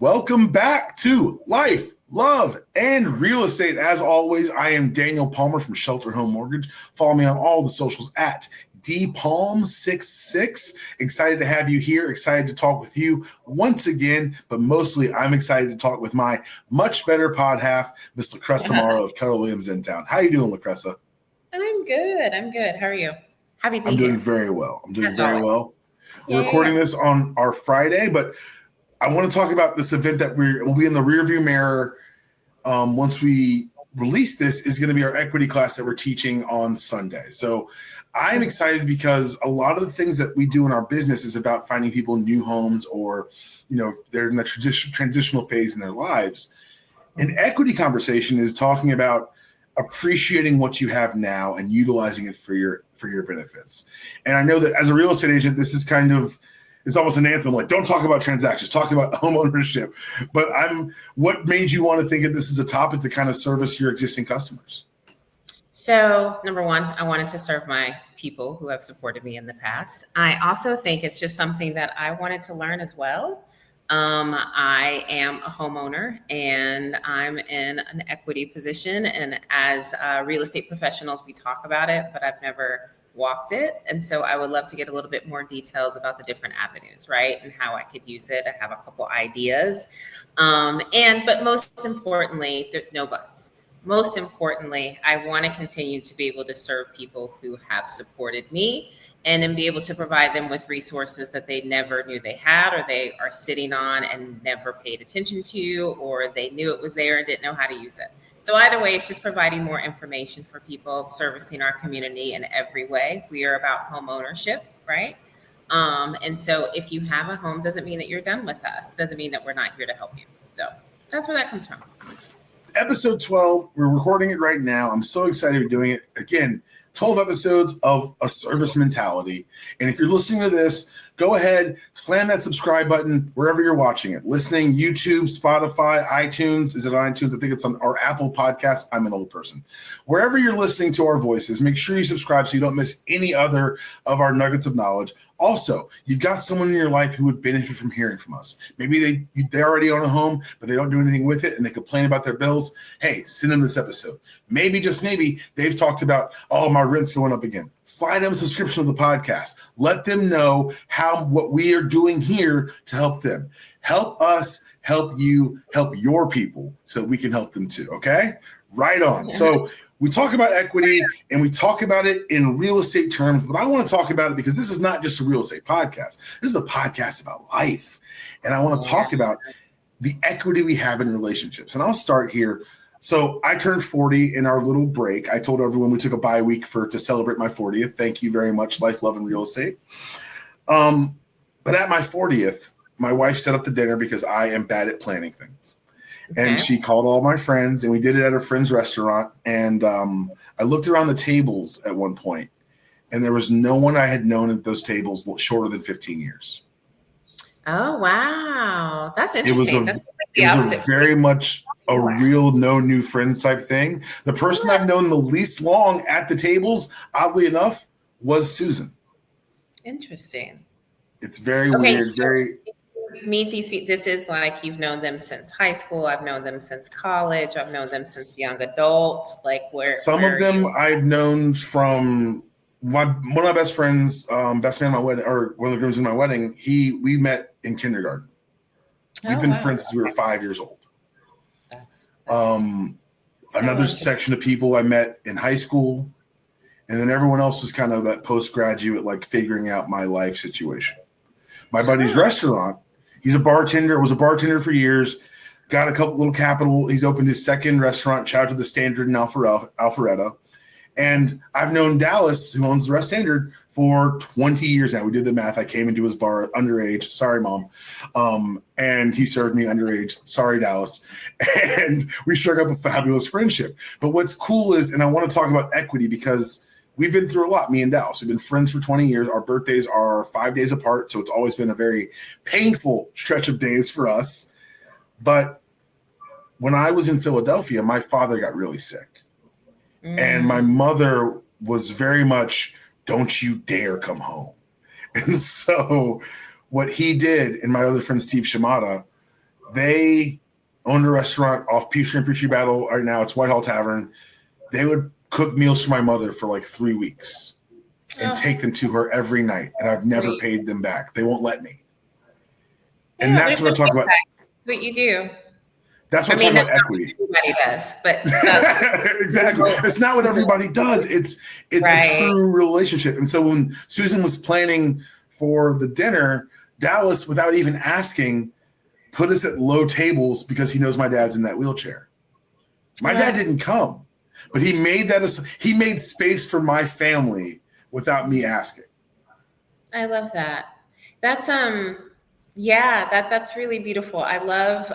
Welcome back to Life, Love, and Real Estate. As always, I am Daniel Palmer from Shelter Home Mortgage. Follow me on all the socials at dpalm66. Excited to have you here. Excited to talk with you once again, but mostly I'm excited to talk with my much better pod half, Miss LaCressa Morrow of Keller Williams in town. How you doing, LaCressa? I'm good. How are you? Happy to be I'm here. doing very well. That's always. Well. We're recording this on our Friday, but I want to talk about this event that will be in the rearview mirror once we release this. Is going to be our equity class that we're teaching on Sunday. So I'm excited because a lot of the things that we do in our business is about finding people new homes, or they're in the transitional phase in their lives. An equity conversation is talking about appreciating what you have now and utilizing it for your benefits. And I know that as a real estate agent, this is it's almost an anthem, like, don't talk about transactions, talk about home ownership. But what made you want to think of this as a topic to kind of service your existing customers? So, number one, I wanted to serve my people who have supported me in the past. I also think it's just something that I wanted to learn as well. I am a homeowner and I'm in an equity position. And as real estate professionals, we talk about it, but I've never walked it. And so I would love to get a little bit more details about the different avenues, right? And how I could use it. I have a couple ideas. But most importantly, no buts. Most importantly, I want to continue to be able to serve people who have supported me, and then be able to provide them with resources that they never knew they had, or they are sitting on and never paid attention to, or they knew it was there and didn't know how to use it. So either way, it's just providing more information for people, servicing our community in every way. We are about home ownership, right? And so if you have a home, doesn't mean that you're done with us. Doesn't mean that we're not here to help you. So that's where that comes from. Episode 12, we're recording it right now. I'm so excited to be doing it. Again, 12 episodes of a service mentality. And if you're listening to this, go ahead, slam that subscribe button wherever you're watching it. Listening, YouTube, Spotify, iTunes. Is it on iTunes? I think it's on our Apple podcast. I'm an old person. Wherever you're listening to our voices, make sure you subscribe so you don't miss any other of our nuggets of knowledge. Also, you've got someone in your life who would benefit from hearing from us. Maybe they already own a home, but they don't do anything with it, and they complain about their bills. Hey, send them this episode. Maybe, just maybe, they've talked about, my rent's going up again. Slide them a subscription to the podcast. Let them know what we are doing here to help them. Help us, help you, help your people so we can help them too, okay? Right on. So we talk about equity and we talk about it in real estate terms, but I want to talk about it because this is not just a real estate podcast. This is a podcast about life. And I want to talk about the equity we have in relationships. And I'll start here. So I turned 40 in our little break. I told everyone we took a bye week to celebrate my 40th. Thank you very much, Life, Love, and Real Estate. But at my 40th, my wife set up the dinner because I am bad at planning things. Okay. And she called all my friends, and we did it at a friend's restaurant. And I looked around the tables at one point, and there was no one I had known at those tables shorter than 15 years. Oh, wow. That's interesting. It was a very much a real no new friends type thing. The person I've known the least long at the tables, oddly enough, was Susan. Interesting. It's very weird. So meet these people. This is like you've known them since high school. I've known them since college. I've known them since young adult. Like some of them I've known from one of my best friends, best man at my wedding, or one of the grooms in my wedding. We met in kindergarten. We've been friends since we were 5 years old. That's another section of people I met in high school, and then everyone else was kind of that postgraduate, like figuring out my life situation. My buddy's restaurant, he's a bartender, was a bartender for years, got a couple little capital. He's opened his second restaurant, shout out to the Standard in Alpharetta. And I've known Dallas, who owns the Rest Standard, for 20 years now. We did the math. I came into his bar underage. Sorry, Mom. And he served me underage. Sorry, Dallas. And we struck up a fabulous friendship. But what's cool is, and I want to talk about equity because we've been through a lot, me and Dallas. We've been friends for 20 years. Our birthdays are 5 days apart, so it's always been a very painful stretch of days for us. But when I was in Philadelphia, my father got really sick. And my mother was very much, don't you dare come home. And so what he did, and my other friend, Steve Shimada, They owned a restaurant off Peachtree and Peachtree Battle. Right now it's Whitehall Tavern. They would cook meals for my mother for like 3 weeks and take them to her every night. And I've never paid them back. They won't let me. And that's what I'm talking about. But you do. That's what I'm talking about equity. Everybody does, but that's exactly. It's not what everybody does. It's a true relationship. And so when Susan was planning for the dinner, Dallas, without even asking, put us at low tables because he knows my dad's in that wheelchair. My dad didn't come, but he made space for my family without me asking. I love that. That's that's really beautiful. I love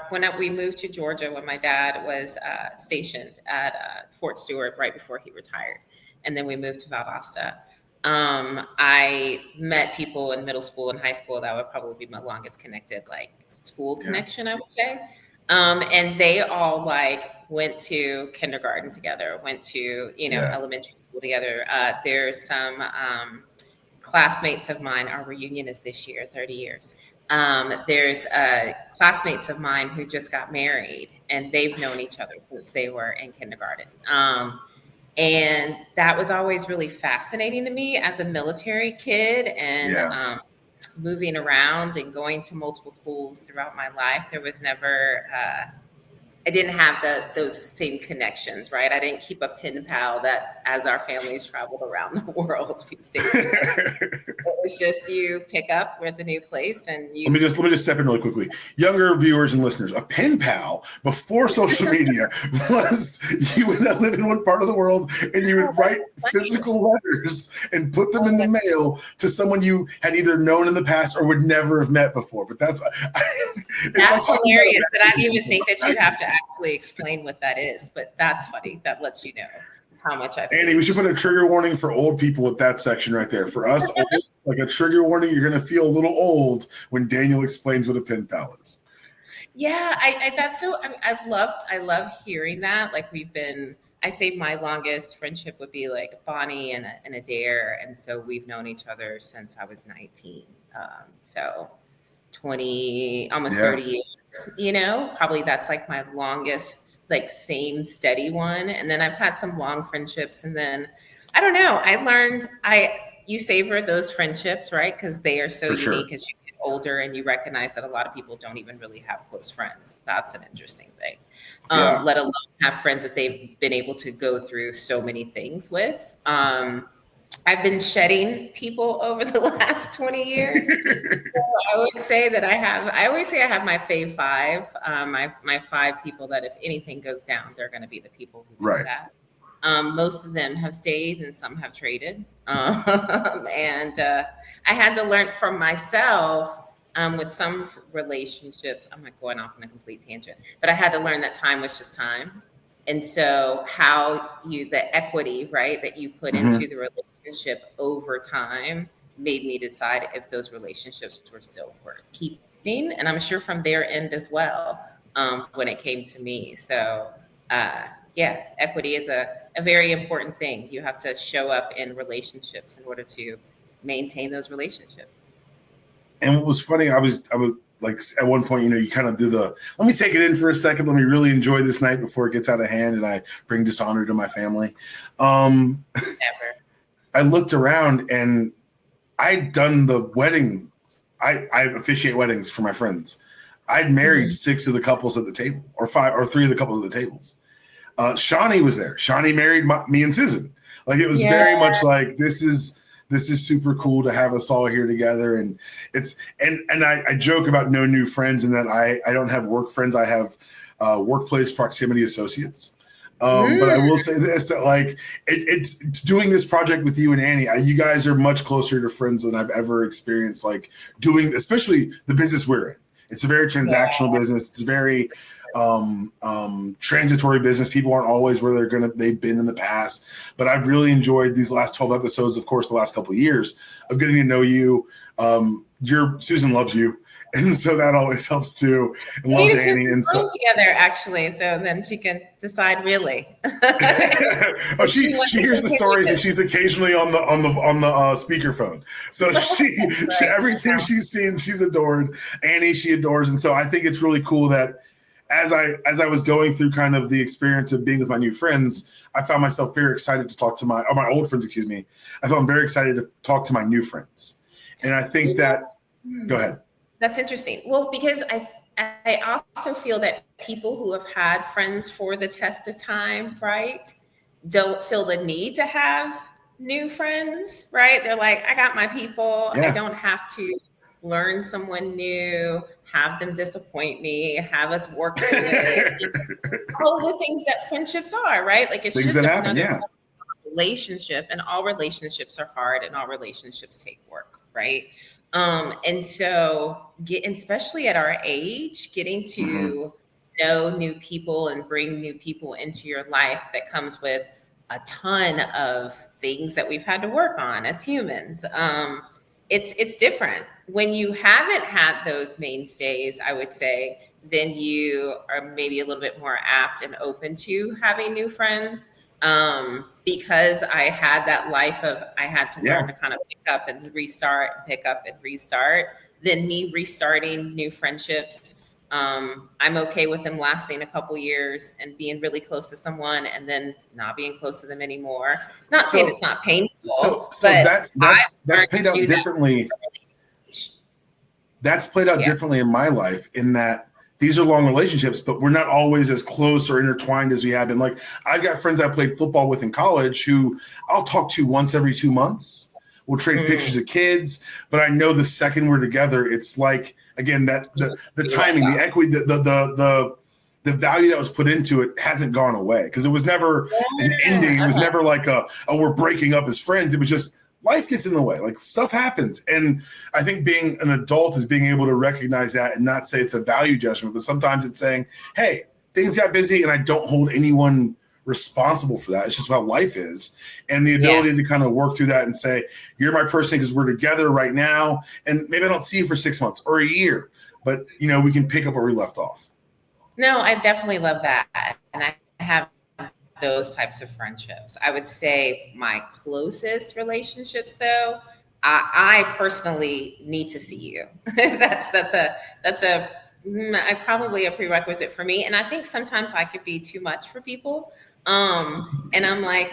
when we moved to Georgia when my dad was stationed at Fort Stewart right before he retired, and then we moved to Valdosta. I met people in middle school and high school that would probably be my longest connected school connection, I would say. And they all went to kindergarten together, went to elementary school together. There's some classmates of mine. Our reunion is this year, 30 years. There's classmates of mine who just got married, and they've known each other since they were in kindergarten. And that was always really fascinating to me as a military kid, and moving around and going to multiple schools throughout my life. There was never I didn't have those same connections, right? I didn't keep a pen pal that as our families traveled around the world, we stayed together. It was just you pick up with the new place and you. Let me just step in really quickly. Younger viewers and listeners, a pen pal before social media was you would live in one part of the world and you would write physical letters and put them in the mail to someone you had either known in the past or would never have met before. But that's hilarious. But I didn't even think that you have to actually explain what that is, but that's funny. That lets you know how much I Andy, we should put a trigger warning for old people at that section right there. For us, like a trigger warning, you're going to feel a little old when Daniel explains what a pen pal is. Yeah, I love hearing that. I say my longest friendship would be Bonnie and Adair, and so we've known each other since I was 19. So 20, almost 30 years. Probably that's my longest, same steady one. And then I've had some long friendships. And then I don't know, I learned you savor those friendships, right? Because they are so unique as you get older and you recognize that a lot of people don't even really have close friends. That's an interesting thing. Let alone have friends that they've been able to go through so many things with. I've been shedding people over the last 20 years. So I would say that I always say I have my fave five, my 5 people that if anything goes down, they're going to be the people who do that. Most of them have stayed and some have traded. And I had to learn from myself with some relationships. I'm not going off on a complete tangent, but I had to learn that time was just time. And so the equity, right, that you put into the relationship over time made me decide if those relationships were still worth keeping. And I'm sure from their end as well, when it came to me. So, equity is a very important thing. You have to show up in relationships in order to maintain those relationships. And what was funny, I was at one point, you kind of do let me take it in for a second. Let me really enjoy this night before it gets out of hand and I bring dishonor to my family. Never. I looked around and I'd done the wedding. I officiate weddings for my friends. I'd married 6 of the couples at the table, or 5 or 3 of the couples at the tables. Shawnee was there. Shawnee married me and Susan. It was very much this is super cool to have us all here together. And I joke about no new friends and that I don't have work friends. I have workplace proximity associates. But I will say this, that it's doing this project with you and Annie, you guys are much closer to friends than I've ever experienced, doing, especially the business we're in. It's a very transactional business. It's a very transitory business. People aren't always where they've been in the past, but I've really enjoyed these last 12 episodes, of course, the last couple of years of getting to know you. Susan loves you. And so that always helps too. And loves Annie. And so together, actually, so then she can decide really. Oh, she hears the stories, and she's occasionally on the speakerphone. So she everything she's seen, she's adored. Annie, she adores, and so I think it's really cool that as I was going through kind of the experience of being with my new friends, I found myself very excited to talk to my old friends. Excuse me. I felt very excited to talk to my new friends, and I think that. Go ahead. That's interesting. Well, because I also feel that people who have had friends for the test of time, right, don't feel the need to have new friends, right? They're like, I got my people. Yeah. I don't have to learn someone new, have them disappoint me, have us work through it. All the things that friendships are, right? Like it's things just that happen, another relationship, and all relationships are hard, and all relationships take work, right? And so especially at our age, getting to know new people and bring new people into your life, that comes with a ton of things that we've had to work on as humans. It's different when you haven't had those mainstays, I would say. Then you are maybe a little bit more apt and open to having new friends. Because I had that life of, I had to learn to kind of pick up and restart, pick up and restart. Then me restarting new friendships. I'm okay with them lasting a couple years and being really close to someone, and then not being close to them anymore. Not saying it's not painful. So that's played out differently. That's played out differently in my life, in that these are long relationships, but we're not always as close or intertwined as we have been. Like, I've got friends I played football with in college who I'll talk to once every 2 months. We'll trade pictures of kids, but I know the second we're together, it's like, again, that the timing, the equity, the value that was put into it hasn't gone away, because it was never an ending. It was never like we're breaking up as friends. It was just, life gets in the way, like stuff happens. And I think being an adult is being able to recognize that and not say it's a value judgment, but sometimes it's saying, hey, things got busy and I don't hold anyone responsible for that. It's just how life is. And the ability to kind of work through that and say, you're my person because we're together right now. And maybe I don't see you for 6 months or a year, but we can pick up where we left off. No, I definitely love that. And I have those types of friendships. I would say my closest relationships, though, I personally need to see you. that's probably a prerequisite for me. And I think sometimes I could be too much for people. And I'm like,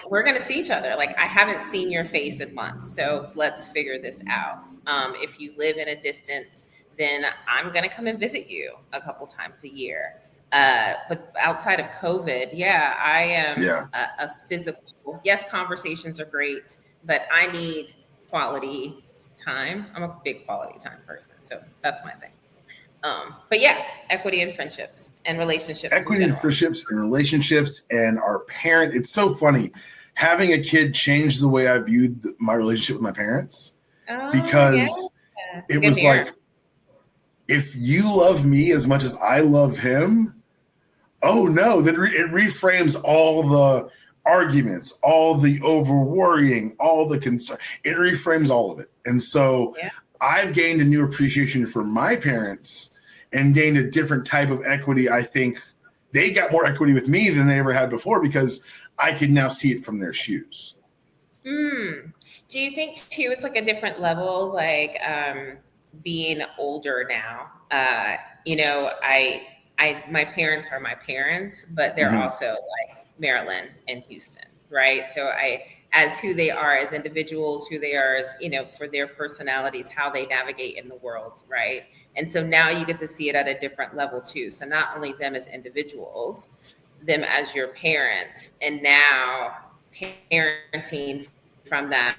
we're going to see each other. Like, I haven't seen your face in months, so let's figure this out. If you live in a distance, then I'm going to come and visit you a couple times a year. But outside of COVID, I am a physical. Yes, conversations are great, but I need quality time. I'm a big quality time person, so that's my thing. But equity in friendships and relationships. Equity in friendships and relationships, and our parent. It's so funny. Having a kid changed the way I viewed my relationship with my parents, because it was like, if you love me as much as I love him, oh no, then it reframes all the arguments, all the over worrying, all the concern. It reframes all of it. And so I've gained a new appreciation for my parents and gained a different type of equity. I think they got more equity with me than they ever had before, because I can now see it from their shoes. Do you think too, it's like a different level, like being older now? My parents are my parents, but they're also like Maryland and Houston, right? So as who they are as individuals, who they are as, for their personalities, how they navigate in the world, right? And so now you get to see it at a different level too. So not only them as individuals, them as your parents, and now parenting from that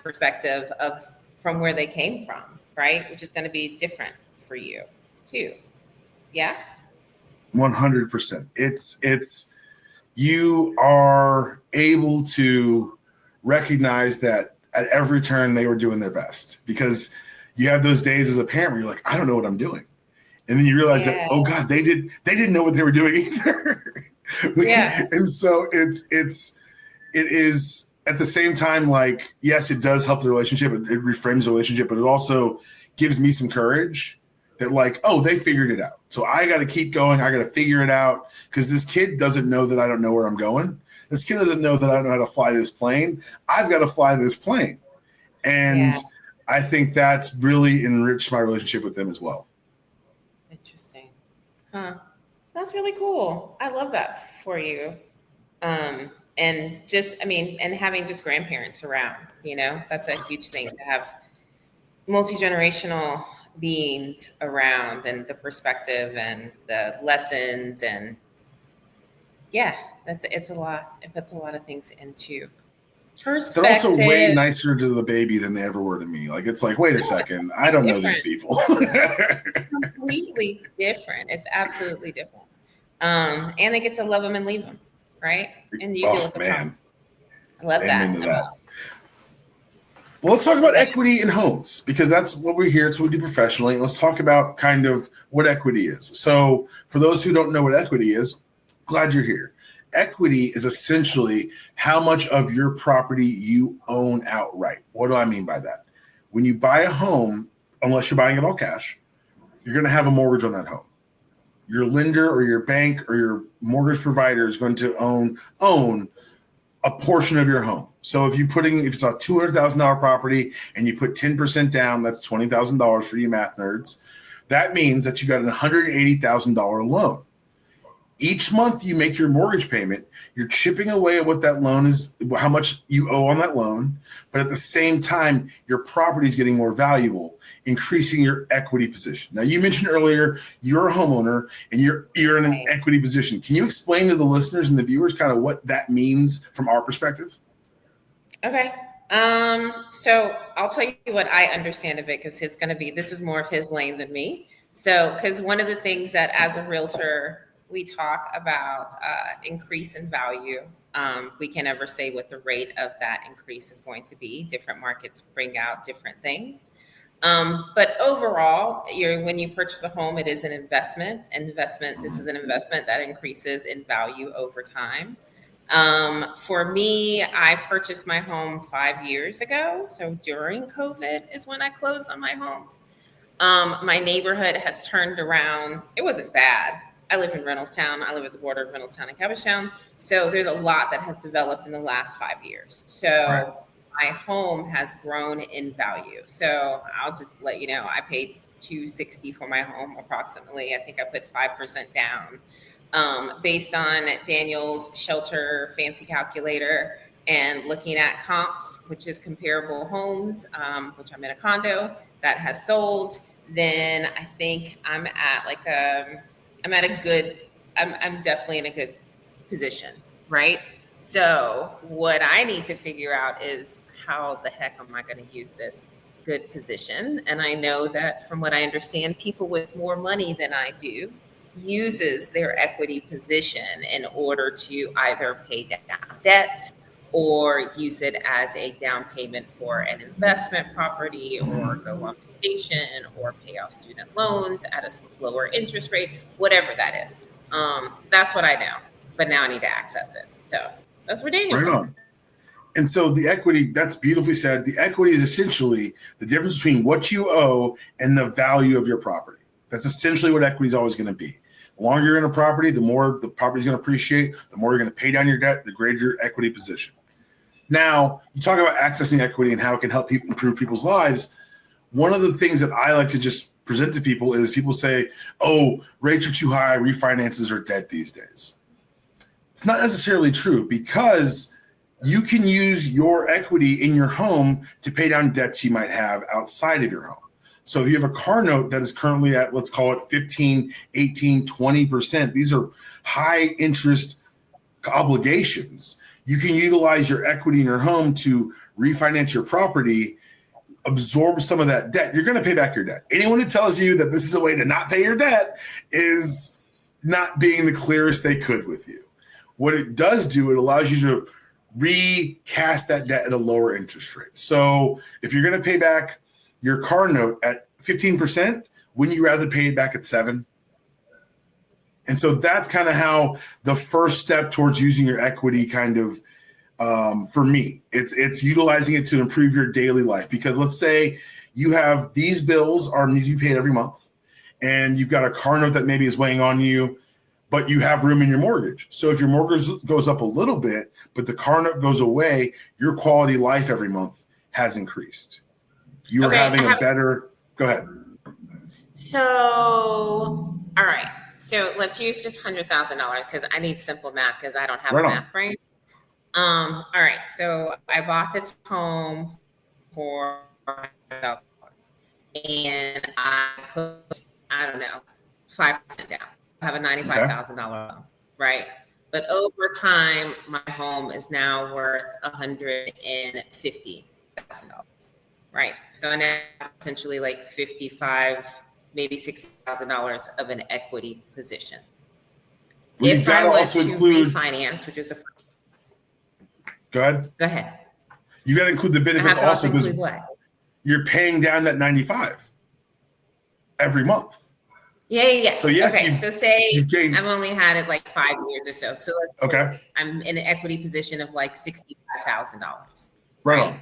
perspective of from where they came from, right? Which is going to be different for you too. Yeah. 100%. It's you are able to recognize that at every turn they were doing their best, because you have those days as a parent where you're like, I don't know what I'm doing. And then you realize that, oh God, they didn't know what they were doing either. And so it is at the same time, like, yes, it does help the relationship. It reframes the relationship, but it also gives me some courage that like, oh, they figured it out. So I got to keep going. I got to figure it out because this kid doesn't know that I don't know where I'm going. This kid doesn't know that I don't know how to fly this plane. I've got to fly this plane. And I think that's really enriched my relationship with them as well. Interesting. Huh. That's really cool. I love that for you. And just, I mean, and having just grandparents around, that's a huge thing to have multi-generational beings around and the perspective and the lessons and it's a lot. It puts a lot of things into perspective. They're also way nicer to the baby than they ever were to me. Like, it's like, wait a second, I don't know these people. Completely different. It's absolutely different. And they get to love them and leave them, right? And you deal with the problem. I love that. Well, let's talk about equity in homes because that's what we're here. It's what we do professionally. Let's talk about kind of what equity is. So for those who don't know what equity is, glad you're here. Equity is essentially how much of your property you own outright. What do I mean by that? When you buy a home, unless you're buying it all cash, you're going to have a mortgage on that home. Your lender or your bank or your mortgage provider is going to own a portion of your home. So if it's a $200,000 property and you put 10% down, that's $20,000 for you math nerds. That means that you got an $180,000 loan. Each month you make your mortgage payment, you're chipping away at what that loan is, how much you owe on that loan. But at the same time, your property is getting more valuable, increasing your equity position. Now, you mentioned earlier, you're a homeowner and you're in an equity position. Can you explain to the listeners and the viewers kind of what that means from our perspective? Okay. So I'll tell you what I understand of it because this is more of his lane than me. So, because one of the things that as a realtor, we talk about increase in value. We can never say what the rate of that increase is going to be. Different markets bring out different things. But overall, when you purchase a home, it is an investment. This is an investment that increases in value over time. For me, I purchased my home 5 years ago. So during COVID is when I closed on my home. My neighborhood has turned around. It wasn't bad. I live in Reynoldstown. I live at the border of Reynoldstown and Cabbagetown. So there's a lot that has developed in the last 5 years. So my home has grown in value. So I'll just let you know, I paid $260 for my home approximately. I think I put 5% down based on Daniel's shelter fancy calculator and looking at comps, which is comparable homes, which I'm in a condo that has sold. Then I think I'm definitely in a good position, right? So what I need to figure out is how the heck am I going to use this good position? And I know that from what I understand, people with more money than I do uses their equity position in order to either pay down debt or use it as a down payment for an investment property or go on vacation or pay off student loans at a lower interest rate, whatever that is. That's what I know, but now I need to access it. So that's where Daniel comes. Right on. And so the equity, that's beautifully said. The equity is essentially the difference between what you owe and the value of your property. That's essentially what equity is always going to be. The longer you're in a property, the more the property is going to appreciate, the more you're going to pay down your debt, the greater your equity position. Now, you talk about accessing equity and how it can help people improve people's lives. One of the things that I like to just present to people is people say, oh, rates are too high, refinances are dead these days. It's not necessarily true because you can use your equity in your home to pay down debts you might have outside of your home. So if you have a car note that is currently at, let's call it 15, 18, 20%, these are high interest obligations. You can utilize your equity in your home to refinance your property, absorb some of that debt. You're going to pay back your debt. Anyone who tells you that this is a way to not pay your debt is not being the clearest they could with you. What it does do, it allows you to recast that debt at a lower interest rate. So if you're going to pay back your car note at 15%, wouldn't you rather pay it back at 7%? And so that's kind of how the first step towards using your equity kind of, for me, it's utilizing it to improve your daily life. Because let's say you have these bills are need to be paid every month, and you've got a car note that maybe is weighing on you, but you have room in your mortgage. So if your mortgage goes up a little bit, but the car note goes away, your quality of life every month has increased. You are having a better, go ahead. So, all right. So let's use just $100,000 because I need simple math because I don't have a math brain. All right. So I bought this home for $100,000 and I put, I don't know, 5% down. I have a $95,000 loan, right? But over time, my home is now worth $150,000, right? So I now have potentially like 55, maybe $60,000 of an equity position. Well, if I was to refinance, which is a go ahead. Go ahead. You got to include the benefits also because what? You're paying down that 95 every month. Yeah. So yes, okay. So say I've only had it like 5 years or so. So let's say I'm in an equity position of like $65,000. Right on.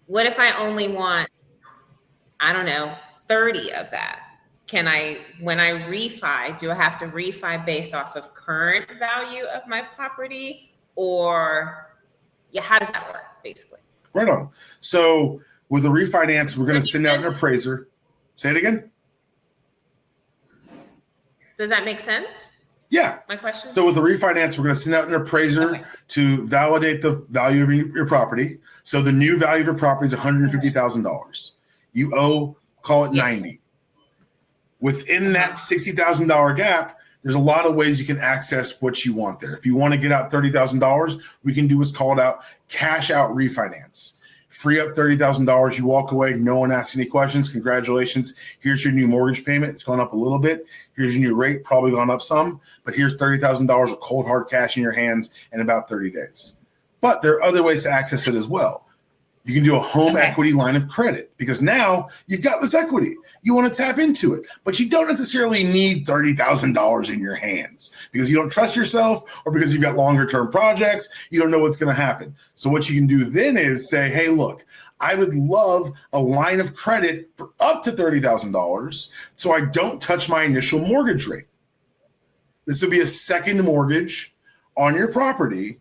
What if I only want, I don't know, 30 of that? Can I, when I refi, do I have to refi based off of current value of my property, or how does that work basically? Right on. So with the refinance, we're going to send out an appraiser. Say it again. Does that make sense? Yeah. My question? So with the refinance, we're going to send out an appraiser to validate the value of your property. So the new value of your property is $150,000. You owe, call it 90. Within that $60,000 gap, there's a lot of ways you can access what you want there. If you want to get out $30,000, we can do what's called cash out refinance. Free up $30,000, you walk away, no one asks any questions. Congratulations. Here's your new mortgage payment. It's gone up a little bit. Here's your new rate, probably gone up some, but here's $30,000 of cold hard cash in your hands in about 30 days. But there are other ways to access it as well. You can do a home equity line of credit because now you've got this equity. You want to tap into it, but you don't necessarily need $30,000 in your hands because you don't trust yourself or because you've got longer term projects. You don't know what's going to happen. So what you can do then is say, hey, look, I would love a line of credit for up to $30,000 so I don't touch my initial mortgage rate. This would be a second mortgage on your property.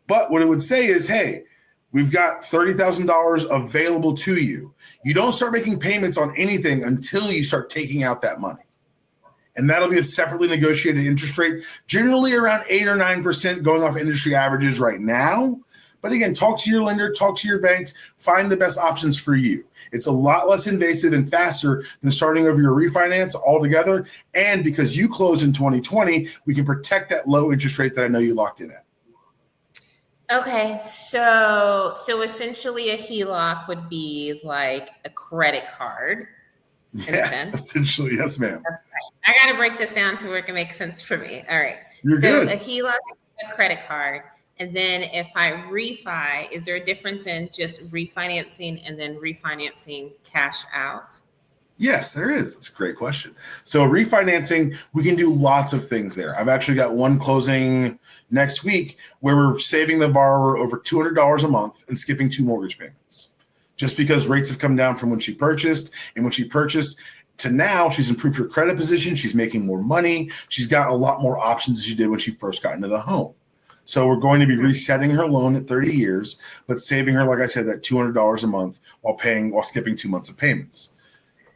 But what it would say is, hey, we've got $30,000 available to you. You don't start making payments on anything until you start taking out that money. And that'll be a separately negotiated interest rate, generally around 8 or 9% going off industry averages right now. But again, talk to your lender, talk to your banks, find the best options for you. It's a lot less invasive and faster than starting over your refinance altogether. And because you closed in 2020, we can protect that low interest rate that I know you locked in at. Okay, so essentially a HELOC would be like a credit card. Yes, essentially, yes, ma'am. Okay. I got to break this down to where it can make sense for me. All right. You're good. A HELOC is a credit card. And then if I refi, is there a difference in just refinancing and then refinancing cash out? Yes, there is. That's a great question. So refinancing, we can do lots of things there. I've actually got one closing next week where we're saving the borrower over $200 a month and skipping 2 mortgage payments just because rates have come down from when she purchased. And when she purchased to now, she's improved her credit position. She's making more money. She's got a lot more options than she did when she first got into the home. So we're going to be resetting her loan at 30 years, but saving her, like I said, that $200 a month while skipping 2 months of payments.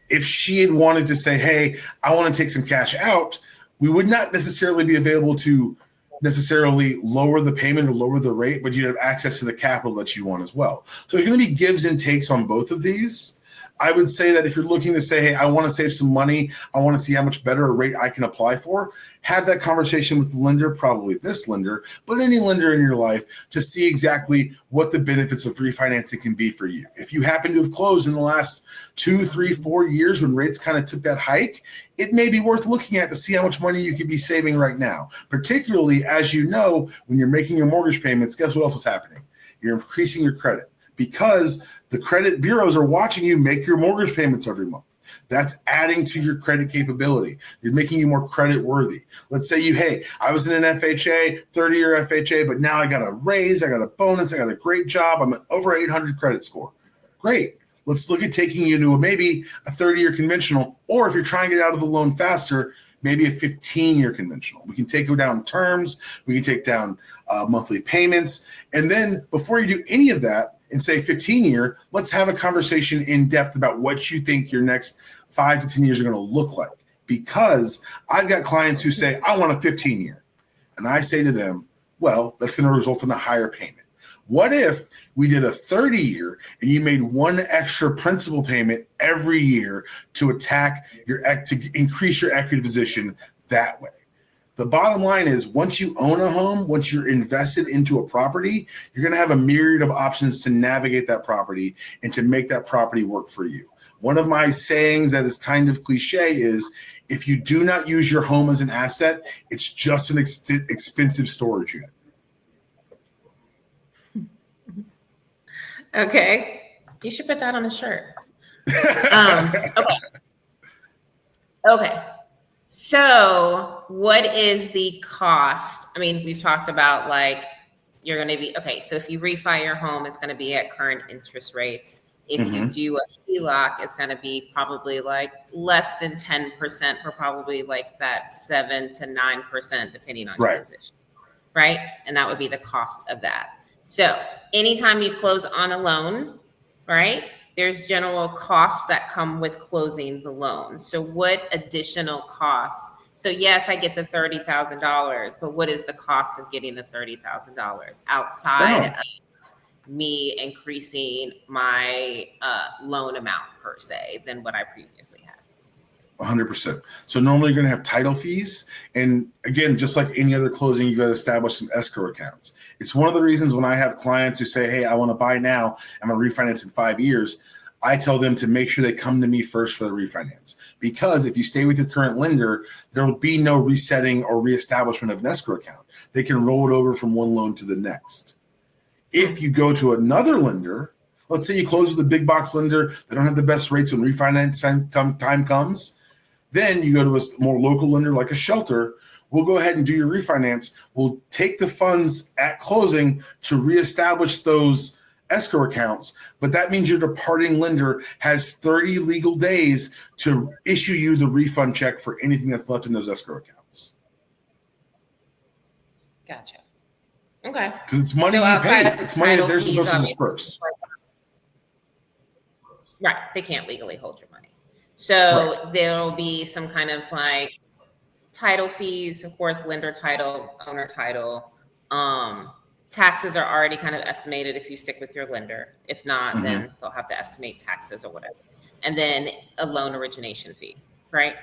If she had wanted to say, hey, I want to take some cash out, we would not necessarily be available to necessarily lower the payment or lower the rate, but you'd have access to the capital that you want as well. So there's going to be gives and takes on both of these. I would say that if you're looking to say, hey, I want to save some money, I want to see how much better a rate I can apply for, have that conversation with the lender, probably this lender, but any lender in your life to see exactly what the benefits of refinancing can be for you. If you happen to have closed in the last 2, 3, 4 years when rates kind of took that hike, it may be worth looking at to see how much money you could be saving right now. Particularly, as you know, when you're making your mortgage payments, guess what else is happening? You're increasing your credit because the credit bureaus are watching you make your mortgage payments every month. That's adding to your credit capability. You're making you more credit worthy. Let's say hey, I was in an FHA, 30-year FHA, but now I got a raise, I got a bonus, I got a great job. I'm at over 800 credit score. Great. let's look at taking you to maybe a 30-year conventional, or if you're trying to get out of the loan faster, maybe a 15-year conventional. We can take down terms, we can take down monthly payments, and then before you do any of that and say 15-year, let's have a conversation in depth about what you think your next 5 to 10 years are going to look like. Because I've got clients who say, I want a 15-year. And I say to them, well, that's going to result in a higher payment. What if we did a 30-year and you made one extra principal payment every year to increase your equity position that way? The bottom line is, once you own a home, once you're invested into a property, you're going to have a myriad of options to navigate that property and to make that property work for you. One of my sayings that is kind of cliche is, if you do not use your home as an asset, it's just an expensive storage unit. Okay. You should put that on a shirt. Okay. So what is the cost? I mean, we've talked about like, you're going to be, okay, so if you refi your home, it's going to be at current interest rates. If you do a HELOC, it's going to be probably like less than 10% for probably like that 7 to 9%, depending on your position, right? And that would be the cost of that. So anytime you close on a loan, right, there's general costs that come with closing the loan. So what additional costs? So yes, I get the $30,000, but what is the cost of getting the $30,000 outside of me increasing my loan amount per se than what I previously had? 100%. So normally you're going to have title fees. And again, just like any other closing, you got to establish some escrow accounts. It's one of the reasons when I have clients who say, hey, I want to buy now, I'm going to refinance in 5 years, I tell them to make sure they come to me first for the refinance. Because if you stay with your current lender, there will be no resetting or reestablishment of an escrow account. They can roll it over from one loan to the next. If you go to another lender, let's say you close with a big box lender, they don't have the best rates when refinance time comes, then you go to a more local lender like a shelter. We'll go ahead and do your refinance. We'll take the funds at closing to reestablish those escrow accounts, but that means your departing lender has 30 legal days to issue you the refund check for anything that's left in those escrow accounts. Gotcha. Okay. Because it's money you pay. It's money that they're supposed to disperse. Right. They can't legally hold your money. So there'll be some kind of like title fees, of course, lender title, owner title. Taxes are already kind of estimated if you stick with your lender. If not, then they'll have to estimate taxes or whatever. And then a loan origination fee, right?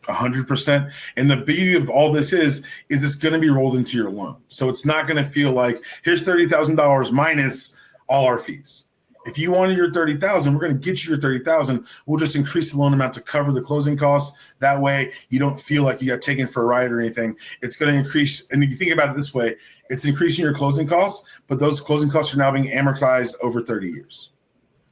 100%. And the beauty of all this is it's going to be rolled into your loan. So it's not going to feel like here's $30,000 minus all our fees. If you wanted your $30,000, we're going to get you your $30,000. We'll just increase the loan amount to cover the closing costs. That way you don't feel like you got taken for a ride or anything. It's going to increase. And if you think about it this way, it's increasing your closing costs, but those closing costs are now being amortized over 30 years.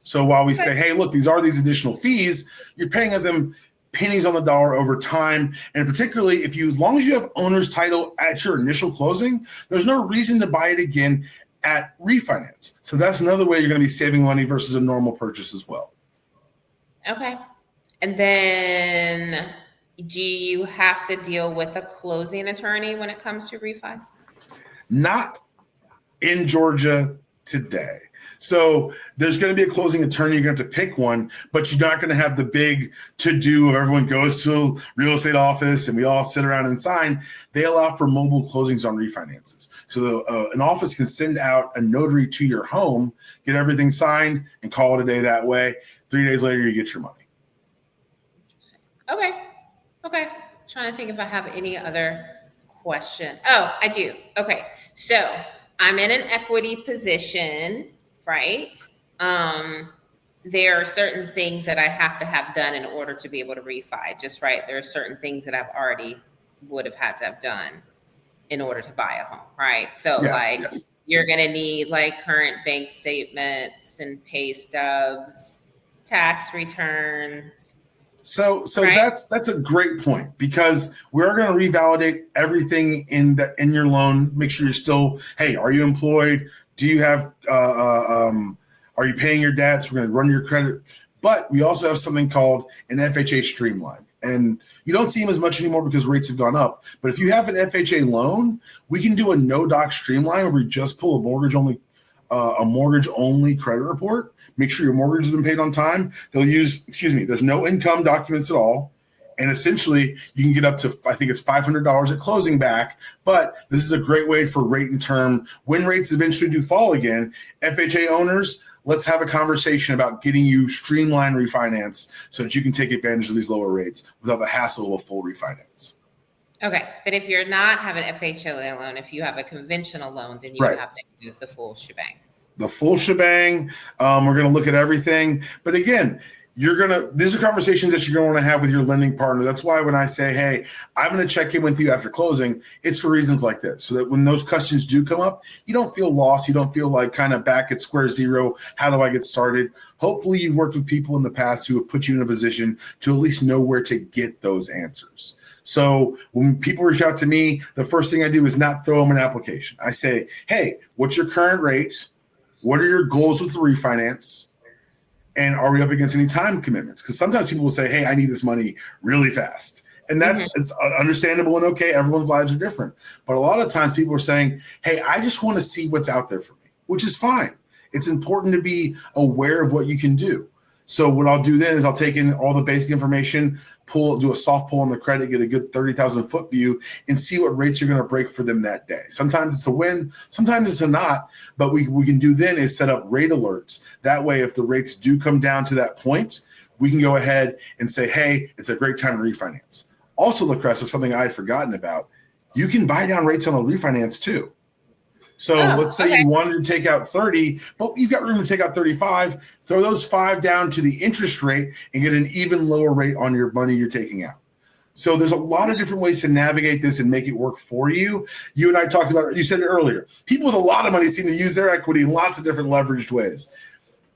So while we say, hey, look, these are these additional fees, you're paying them pennies on the dollar over time. And particularly as long as you have owner's title at your initial closing, there's no reason to buy it again at refinance. So that's another way you're going to be saving money versus a normal purchase as well. Okay. And then do you have to deal with a closing attorney when it comes to refis? Not in Georgia today. So there's going to be a closing attorney. You're going to have to pick one, but you're not going to have the big to-do of everyone goes to a real estate office and we all sit around and sign. They allow for mobile closings on refinances. So an office can send out a notary to your home, get everything signed, and call it a day that way. 3 days later, you get your money. Okay. Trying to think if I have any other question. Oh, I do. Okay. So I'm in an equity position, right? There are certain things that I have to have done in order to be able to refi, just right. There are certain things that I've already would have had to have done in order to buy a home, right? So you're going to need like current bank statements and pay stubs, tax returns. So right? That's a great point, because we're going to revalidate everything in your loan. Make sure you're still, hey, are you employed? Do you have Are you paying your debts? We're going to run your credit. But we also have something called an FHA streamline. And you don't see them as much anymore because rates have gone up. But if you have an FHA loan, we can do a no-doc streamline where we just pull a mortgage-only credit report. Make sure your mortgage has been paid on time. There's no income documents at all. And essentially, you can get up to, I think it's $500 at closing back. But this is a great way for rate and term. When rates eventually do fall again, FHA owners, let's have a conversation about getting you streamlined refinance so that you can take advantage of these lower rates without the hassle of a full refinance. Okay, but if you're not having an FHA loan, if you have a conventional loan, then you have to do the full shebang. The full shebang. We're going to look at everything. But again, these are conversations that you're going to want to have with your lending partner. That's why when I say, hey, I'm going to check in with you after closing, it's for reasons like this. So that when those questions do come up, you don't feel lost. You don't feel like kind of back at square zero. How do I get started? Hopefully you've worked with people in the past who have put you in a position to at least know where to get those answers. So when people reach out to me, the first thing I do is not throw them an application. I say, hey, what's your current rate? What are your goals with the refinance? And are we up against any time commitments? Because sometimes people will say, hey, I need this money really fast. And that's it's understandable and okay. Everyone's lives are different. But a lot of times people are saying, hey, I just want to see what's out there for me, which is fine. It's important to be aware of what you can do. So what I'll do then is I'll take in all the basic information, do a soft pull on the credit, get a good 30,000 foot view, and see what rates are going to break for them that day. Sometimes it's a win, sometimes it's a not. But we can do then is set up rate alerts. That way, if the rates do come down to that point, we can go ahead and say, hey, it's a great time to refinance. Also, LaCressa, something I had forgotten about, you can buy down rates on a refinance too. So let's say you wanted to take out 30, but you've got room to take out 35. Throw those 5 down to the interest rate and get an even lower rate on your money you're taking out. So there's a lot of different ways to navigate this and make it work for you. You and I talked about, you said it earlier, people with a lot of money seem to use their equity in lots of different leveraged ways.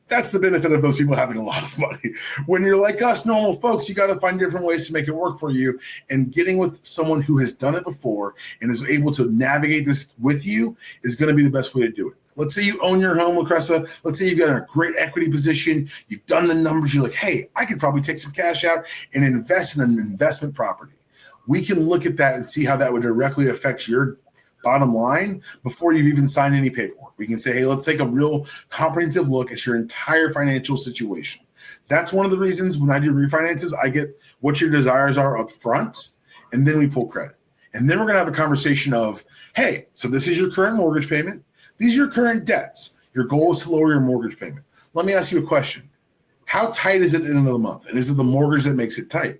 That's the benefit of those people having a lot of money. When you're like us, normal folks, you got to find different ways to make it work for you. And getting with someone who has done it before and is able to navigate this with you is going to be the best way to do it. Let's say you own your home, LaCressa. Let's say you've got a great equity position. You've done the numbers. You're like, hey, I could probably take some cash out and invest in an investment property. We can look at that and see how that would directly affect your bottom line before you've even signed any paperwork. We can say, hey, let's take a real comprehensive look at your entire financial situation. That's one of the reasons when I do refinances, I get what your desires are up front, and then we pull credit. And then we're going to have a conversation of, hey, so this is your current mortgage payment. These are your current debts. Your goal is to lower your mortgage payment. Let me ask you a question. How tight is it at the end of the month? And is it the mortgage that makes it tight?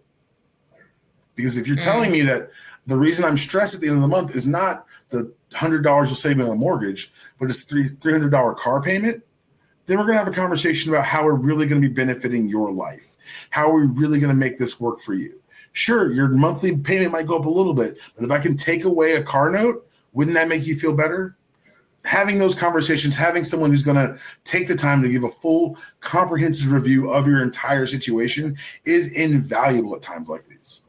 Because if you're telling me that the reason I'm stressed at the end of the month is not the $100 you'll save me on a mortgage, but it's $300 car payment, then we're going to have a conversation about how we're really going to be benefiting your life. How are we really going to make this work for you? Sure, your monthly payment might go up a little bit, but if I can take away a car note, wouldn't that make you feel better? Having those conversations, having someone who's going to take the time to give a full, comprehensive review of your entire situation is invaluable at times like these.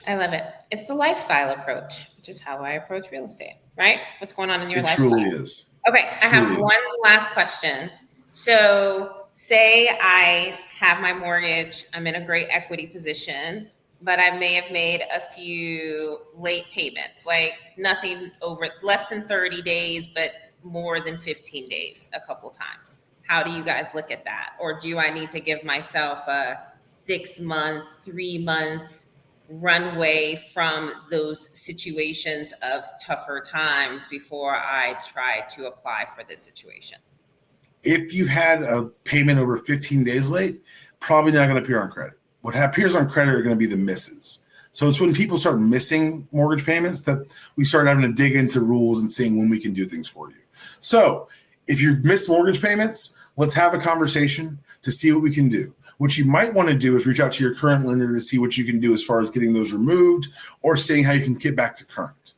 I love it. It's the lifestyle approach, which is how I approach real estate, right? What's going on in your lifestyle? It truly is. Okay, I have one last question. So say I have my mortgage, I'm in a great equity position, but I may have made a few late payments, like nothing over less than 30 days, but more than 15 days a couple times. How do you guys look at that? Or do I need to give myself a 6-month, 3-month runway from those situations of tougher times before I try to apply for this situation? If you've had a payment over 15 days late, probably not going to appear on credit. What appears on credit are going to be the misses. So it's when people start missing mortgage payments that we start having to dig into rules and seeing when we can do things for you. So if you've missed mortgage payments, let's have a conversation to see what we can do. What you might want to do is reach out to your current lender to see what you can do as far as getting those removed or seeing how you can get back to current.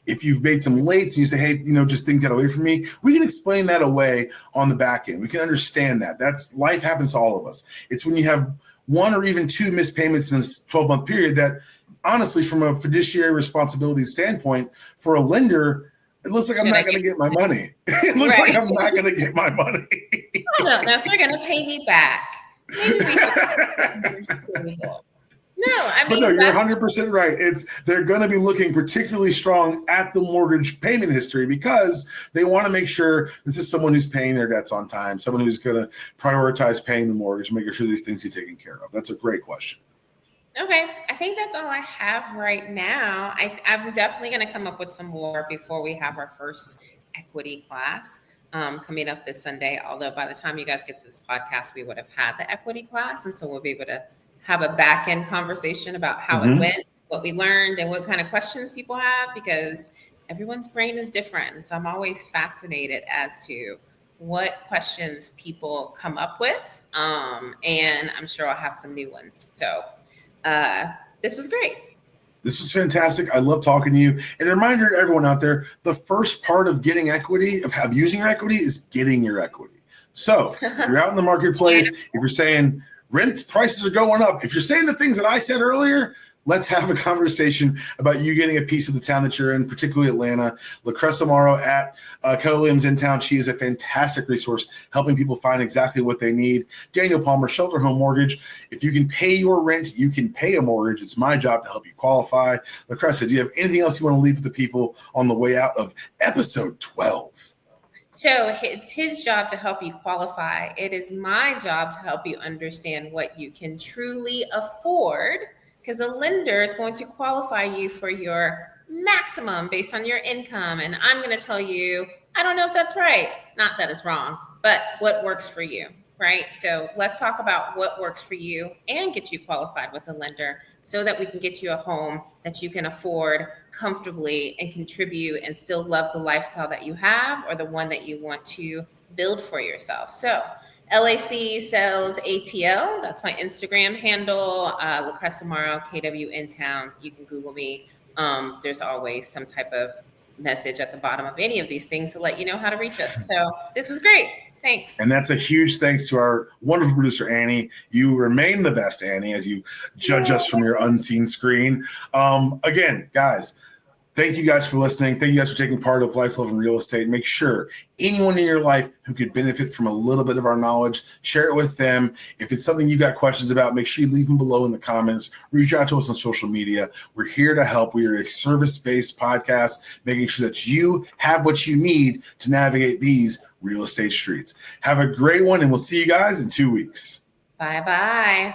If you've made some lates and you say, hey, just think that away from me, we can explain that away on the back end. We can understand that. That's life happens to all of us. It's when you have 1 or even 2 missed payments in a 12-month period that honestly, from a fiduciary responsibility standpoint, for a lender, It looks like I'm not going to get my money. It looks like I'm not going to get my money. Oh, no, now if you're going to pay me back, maybe we should stable. No, I mean, but no, you're 100% right. They're going to be looking particularly strong at the mortgage payment history because they want to make sure this is someone who's paying their debts on time, someone who's going to prioritize paying the mortgage, making sure these things are taken care of. That's a great question. Okay, I think that's all I have right now. I'm definitely going to come up with some more before we have our first equity class coming up this Sunday. Although by the time you guys get to this podcast, we would have had the equity class, and so we'll be able to have a back end conversation about how it went, what we learned, and what kind of questions people have, because everyone's brain is different. So I'm always fascinated as to what questions people come up with. And I'm sure I'll have some new ones. So this was great. This was fantastic. I love talking to you. And a reminder to everyone out there, the first part of getting equity, of using your equity, is getting your equity. So if you're out in the marketplace, if you're saying rent prices are going up, if you're saying the things that I said earlier, let's have a conversation about you getting a piece of the town that you're in, particularly Atlanta. LaCressa Morrow at Keller Williams in town. She is a fantastic resource, helping people find exactly what they need. Daniel Palmer, Shelter Home Mortgage. If you can pay your rent, you can pay a mortgage. It's my job to help you qualify. LaCressa, do you have anything else you want to leave with the people on the way out of episode 12? So it's his job to help you qualify. It is my job to help you understand what you can truly afford, because a lender is going to qualify you for your maximum based on your income. And I'm going to tell you, I don't know if that's right. Not that it's wrong, but what works for you, right? So let's talk about what works for you and get you qualified with a lender so that we can get you a home that you can afford comfortably and contribute and still love the lifestyle that you have or the one that you want to build for yourself. So LAC sells ATL. That's my Instagram handle. LaCressa Morrow, KW in town. You can Google me. There's always some type of message at the bottom of any of these things to let you know how to reach us. So this was great. Thanks. And that's a huge thanks to our wonderful producer, Annie. You remain the best, Annie, as you judge us from your unseen screen. Again, guys, thank you guys for listening. Thank you guys for taking part of Life, Love, and Real Estate. Make sure anyone in your life who could benefit from a little bit of our knowledge, share it with them. If it's something you've got questions about, make sure you leave them below in the comments. Reach out to us on social media. We're here to help. We are a service-based podcast, making sure that you have what you need to navigate these real estate streets. Have a great one, and we'll see you guys in 2 weeks. Bye-bye.